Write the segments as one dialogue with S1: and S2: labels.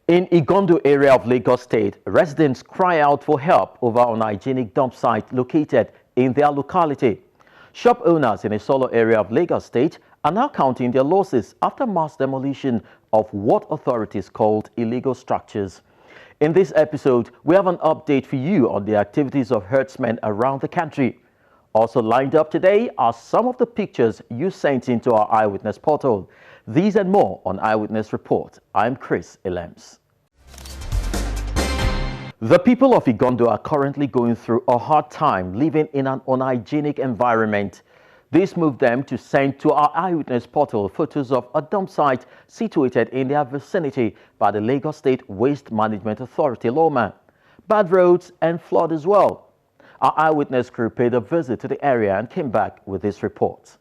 S1: In Igando area of Lagos State, residents cry out for help over unhygienic dump site located in their locality. Shop owners in a solo area of Lagos State are now counting their losses after mass demolition of what authorities called illegal structures. In this episode, we have an update for you on the activities of herdsmen around the country. Also lined up today are some of the pictures you sent into our Eyewitness portal. These and more on Eyewitness Report. I'm Chris Elems. The people of Igando are currently going through a hard time living in an unhygienic environment. This moved them to send to our Eyewitness portal photos of a dump site situated in their vicinity by the Lagos State Waste Management Authority lawman. Bad roads and flood as well. Our Eyewitness crew paid a visit to the area and came back with this report.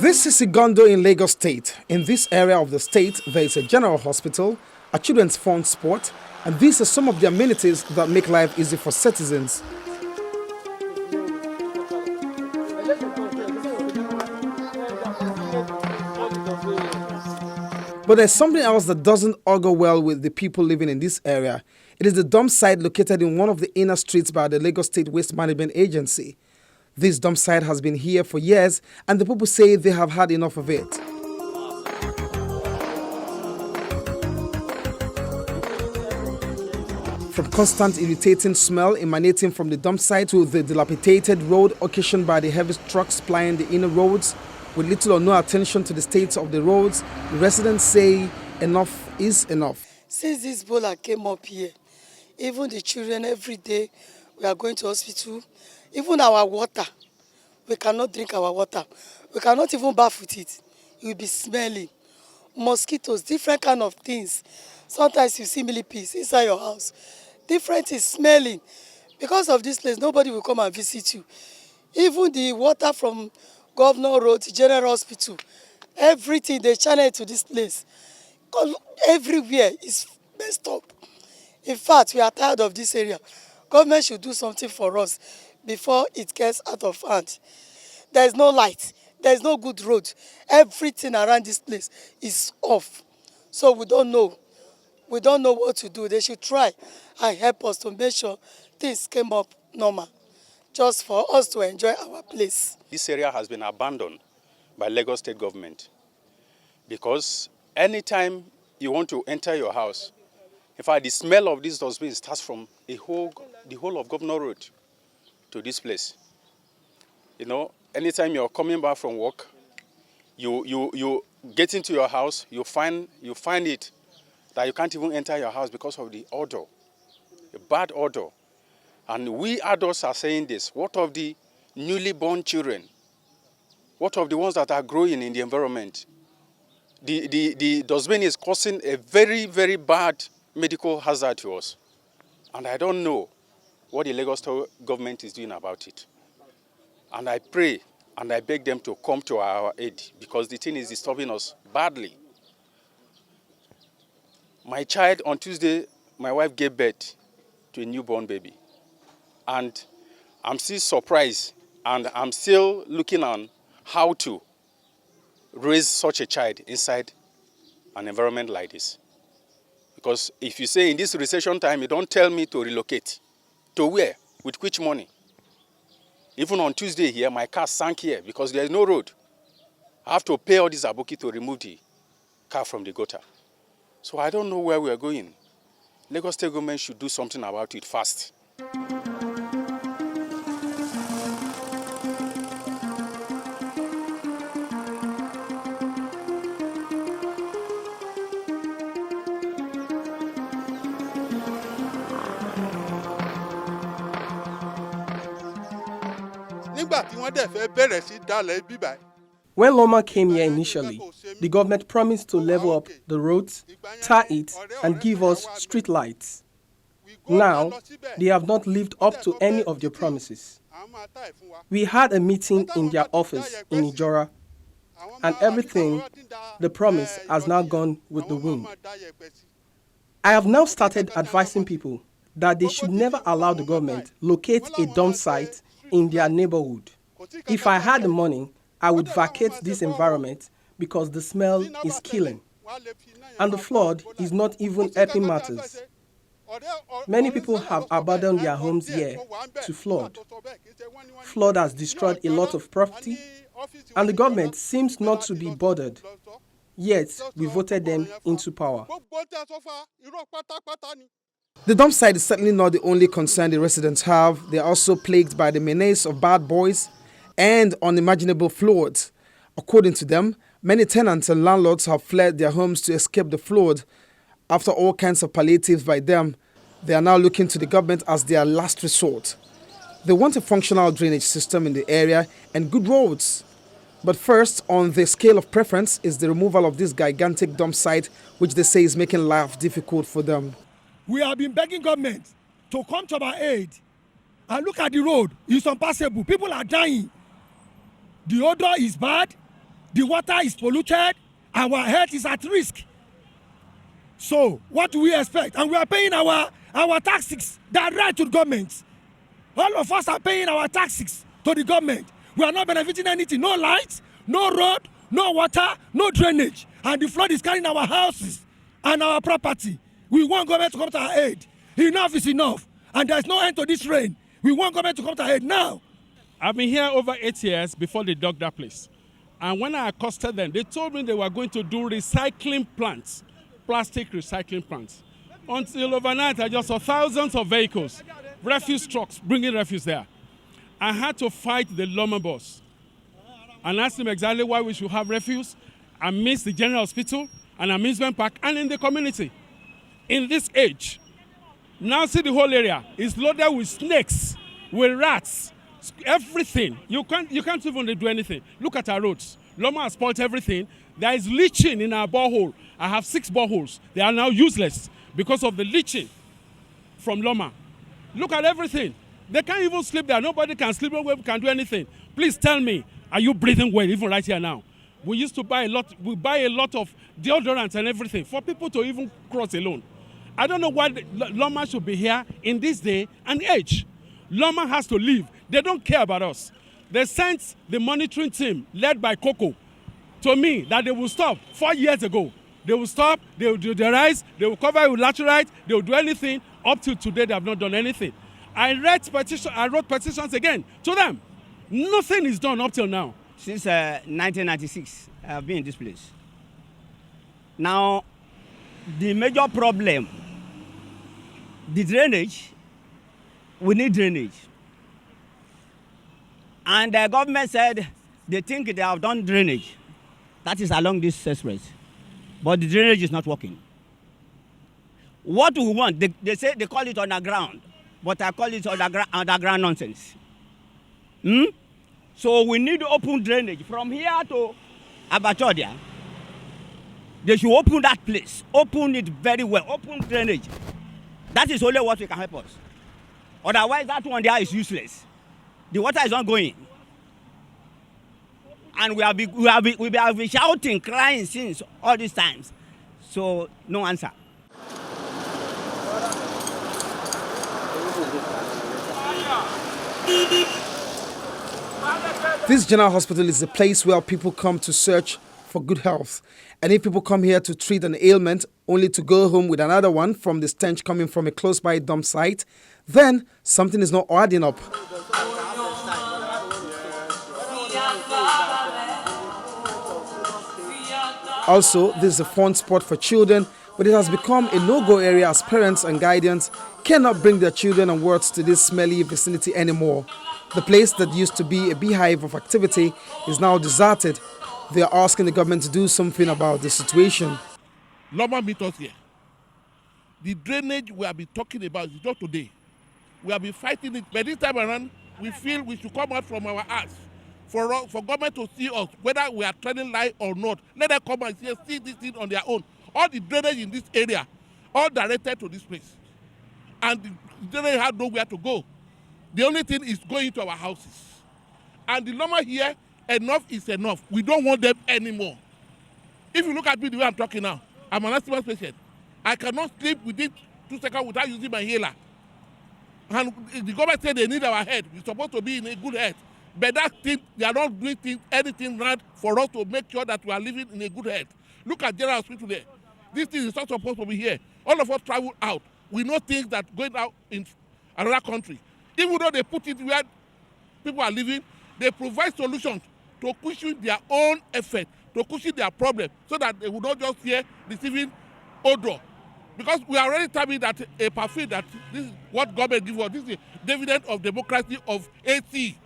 S2: This is Igando in Lagos State. In this area of the state, there is a general hospital, a children's fun sport, and these are some of the amenities that make life easy for citizens. But there's something else that doesn't augur well with the people living in this area. It is the dump site located in one of the inner streets by the Lagos State Waste Management Agency. This dump site has been here for years, and the people say they have had enough of it. From constant irritating smell emanating from the dump site to the dilapidated road occasioned by the heavy trucks plying the inner roads, with little or no attention to the state of the roads, the residents say enough is enough.
S3: Since this Ebola came up here, even the children every day, we are going to hospital. Even our water, we cannot drink our water. We cannot even bath with it. It will be smelling. Mosquitoes, different kind of things. Sometimes you see millipedes inside your house. Different is smelling. Because of this place, nobody will come and visit you. Even the water from Governor Road, General Hospital, everything, they channel it to this place. Everywhere is messed up. In fact, we are tired of this area. Government should do something for us before it gets out of hand. There is no light. There is no good road. Everything around this place is off. So we don't know. We don't know what to do. They should try and help us to make sure things came up normal, just for us to enjoy our place.
S4: This area has been abandoned by Lagos State government because anytime you want to enter your house, in fact, the smell of this dustbin starts from the whole of Governor Road to this place. You know, anytime you're coming back from work, you get into your house, you find it that you can't even enter your house because of the odor, the bad odor. And we adults are saying this. What of the newly born children? What of the ones that are growing in the environment? The dustbin is causing a very, very bad medical hazard to us. And I don't know what the Lagos government is doing about it. And I pray and I beg them to come to our aid because the thing is disturbing us badly. My child, on Tuesday, my wife gave birth to a newborn baby. And I'm still surprised and I'm still looking on how to raise such a child inside an environment like this. Because if you say in this recession time, you don't tell me to relocate. To where? With which money? Even on Tuesday here, my car sank here because there is no road. I have to pay all this aboki to remove the car from the gutter. So I don't know where we are going. Lagos State government should do something about it fast.
S5: When Loma came here initially, the government promised to level up the roads, tar it, and give us street lights. Now, they have not lived up to any of their promises. We had a meeting in their office in Ijora, and everything, the promise, has now gone with the wind. I have now started advising people that they should never allow the government locate a dump site in their neighborhood. If I had the money, I would vacate this environment because the smell is killing. And the flood is not even helping matters. Many people have abandoned their homes here to flood. Flood has destroyed a lot of property, and the government seems not to be bothered. Yet, we voted them into power.
S2: The dump site is certainly not the only concern the residents have. They are also plagued by the menace of bad boys and unimaginable floods. According to them, many tenants and landlords have fled their homes to escape the flood. After all kinds of palliatives by them, they are now looking to the government as their last resort. They want a functional drainage system in the area and good roads. But first, on the scale of preference, is the removal of this gigantic dump site, which they say is making life difficult for them.
S6: We have been begging government to come to our aid. And look at the road, it's unpassable. People are dying. The odor is bad, the water is polluted, our health is at risk. So, what do we expect? And we are paying our taxes direct to the government. All of us are paying our taxes to the government. We are not benefiting anything. No lights, no road, no water, no drainage. And the flood is carrying our houses and our property. We want government to come to our aid. Enough is enough. And there's no end to this rain. We want government to come to our aid now.
S7: I've been here over 8 years before they dug that place. And when I accosted them, they told me they were going to do recycling plants, plastic recycling plants. Until overnight, I just saw thousands of vehicles, refuse trucks bringing refuse there. I had to fight the Loma boss and ask him exactly why we should have refuse amidst the general hospital, an amusement park, and in the community. In this age, now see the whole area is loaded with snakes, with rats, everything. You can't even do anything. Look at our roads. Loma has spoiled everything. There is leaching in our borehole. I have 6 boreholes. They are now useless because of the leaching from Loma. Look at everything. They can't even sleep there. Nobody can sleep. Nobody can do anything. Please tell me, are you breathing well, even right here now? We used to buy a lot. We buy a lot of deodorants and everything for people to even cross alone. I don't know why Loma should be here in this day and age. Loma has to leave. They don't care about us. They sent the monitoring team led by Coco to me that they will stop 4 years ago. They will stop, they will do the rise, they will cover it with laterite, they will do anything. Up till today, they have not done anything. I wrote petitions again to them. Nothing is done up till now.
S8: Since 1996, I have been in this place. Now, the major problem, the drainage, we need drainage. And the government said they think they have done drainage. That is along this express. But the drainage is not working. What we want, they say they call it underground, but I call it underground nonsense. So we need open drainage from here to Abatodia. They should open that place, open it very well, open drainage. That is only what we can help us. Otherwise, that one there is useless. The water is not going. And we have been shouting, crying since all these times. So, no answer.
S2: This general hospital is a place where people come to search for good health. And if people come here to treat an ailment only to go home with another one from the stench coming from a close-by dump site, then something is not adding up. Also, this is a fun spot for children, but it has become a no-go area as parents and guardians cannot bring their children and wards to this smelly vicinity anymore. The place that used to be a beehive of activity is now deserted. They are asking the government to do something about the situation.
S9: Loma meet us here. The drainage we have been talking about is not today. We have been fighting it, but this time around, we feel we should come out from our house for government to see us, whether we are telling lie or not. Let them come and see this thing on their own. All the drainage in this area, all directed to this place. And the drainage had nowhere to go. The only thing is going to our houses. And the Loma here, enough is enough. We don't want them anymore. If you look at me the way I'm talking now, I'm an asthma patient. I cannot sleep within 2 seconds without using my inhaler. And the government said they need our head. We're supposed to be in a good health. But that thing, they are not doing anything right for us to make sure that we are living in a good health. Look at General Hospital there. This thing is not supposed to be here. All of us travel out. We know things that going out in another country. Even though they put it where people are living, they provide solutions to cushion their own effect, to cushion their problem, so that they will not just hear receiving odor. Because we are already telling that a perfume that this is what government gives us. This is the dividend of democracy of 80.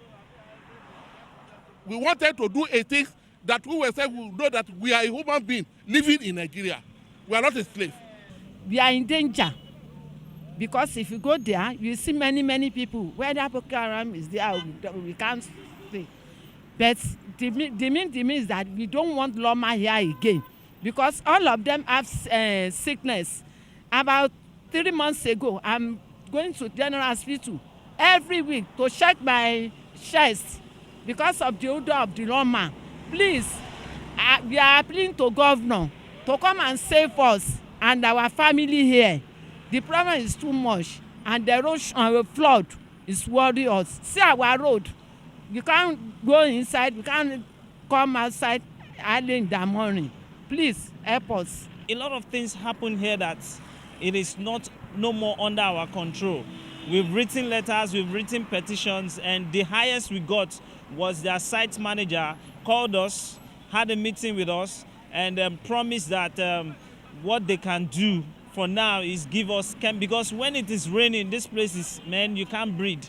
S9: We wanted to do a thing that we were saying we know that we are a human being living in Nigeria. We are not a slave.
S10: We are in danger because if you go there, you see many people. Whether Boko Haram is there, we can't say. But the mean is that we don't want Loma here again because all of them have sickness. About 3 months ago, I'm going to General Hospital every week to check my chest because of the odor of the Loma. Please, we are appealing to governor to come and save us and our family here. The problem is too much and the road flood is worrying us. See our road. You can't go inside, we can't come outside early in the morning. Please help us.
S11: A lot of things happen here that it is no more under our control. We've written letters, we've written petitions, and the highest we got was their site manager called us, had a meeting with us, and promised that what they can do for now is give us because when it is raining, this place is, man, you can't breathe.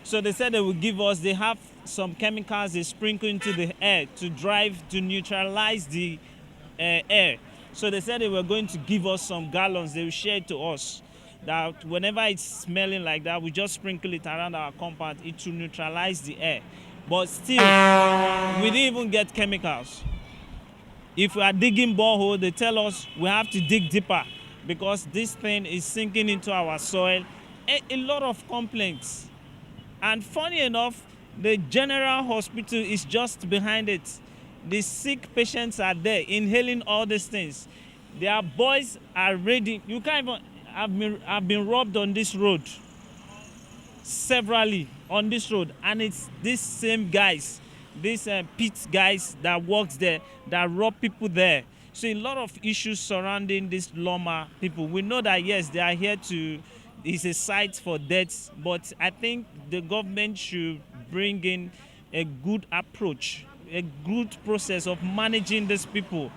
S11: So they said they will give us, they have some chemicals they sprinkle into the air to neutralize the air. So they said they were going to give us some gallons, they will share it to us. That whenever it's smelling like that, we just sprinkle it around our compound, it will neutralize the air. But still, we didn't even get chemicals. If we are digging borehole, they tell us we have to dig deeper because this thing is sinking into our soil. A lot of complaints. And funny enough, the general hospital is just behind it. The sick patients are there inhaling all these things. Their boys are ready. You can't even, I've been robbed on this road, severally on this road, and it's these same guys, these pit guys that works there, that rob people there. So a lot of issues surrounding this Loma people. We know that yes, they are here to, it's a site for deaths, but I think the government should bring in a good approach, a good process of managing these people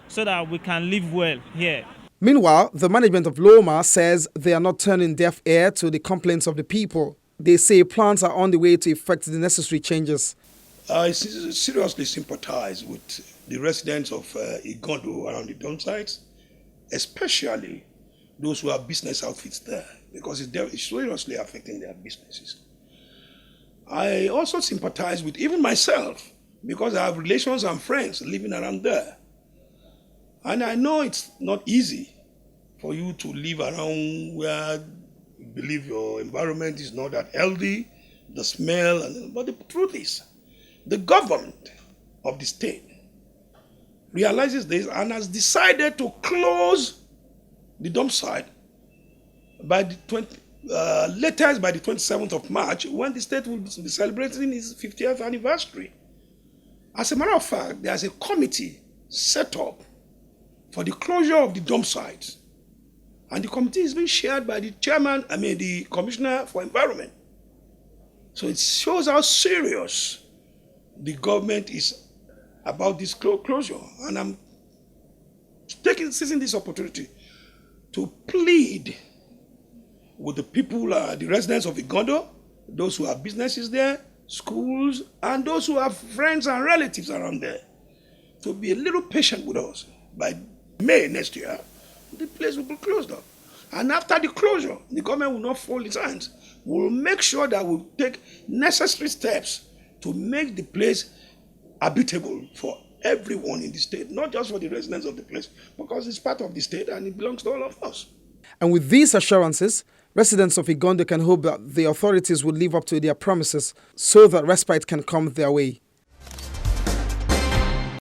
S11: so that we can live well here.
S2: Meanwhile, the management of Loma says they are not turning deaf ear to the complaints of the people. They say plans are on the way to effect the necessary changes.
S12: I seriously sympathize with the residents of Igando around the Dumpsite, especially those who have business outfits there, because it's seriously affecting their businesses. I also sympathize with even myself, because I have relations and friends living around there. And I know it's not easy for you to live around where you believe your environment is not that healthy, the smell, but the truth is, the government of the state realizes this and has decided to close the dump site by the latest by the 27th of March, when the state will be celebrating its 50th anniversary. As a matter of fact, there's a committee set up for the closure of the dump sites. And the committee is being chaired by the the Commissioner for Environment. So it shows how serious the government is about this closure. And I'm seizing this opportunity to plead with the people, the residents of Igando, those who have businesses there, schools, and those who have friends and relatives around there, to be a little patient with us. By May next year, the place will be closed up. And after the closure, the government will not fold its hands. We'll make sure that we'll take necessary steps to make the place habitable for everyone in the state, not just for the residents of the place, because it's part of the state and it belongs to all of us.
S2: And with these assurances, residents of Igando can hope that the authorities will live up to their promises so that respite can come their way.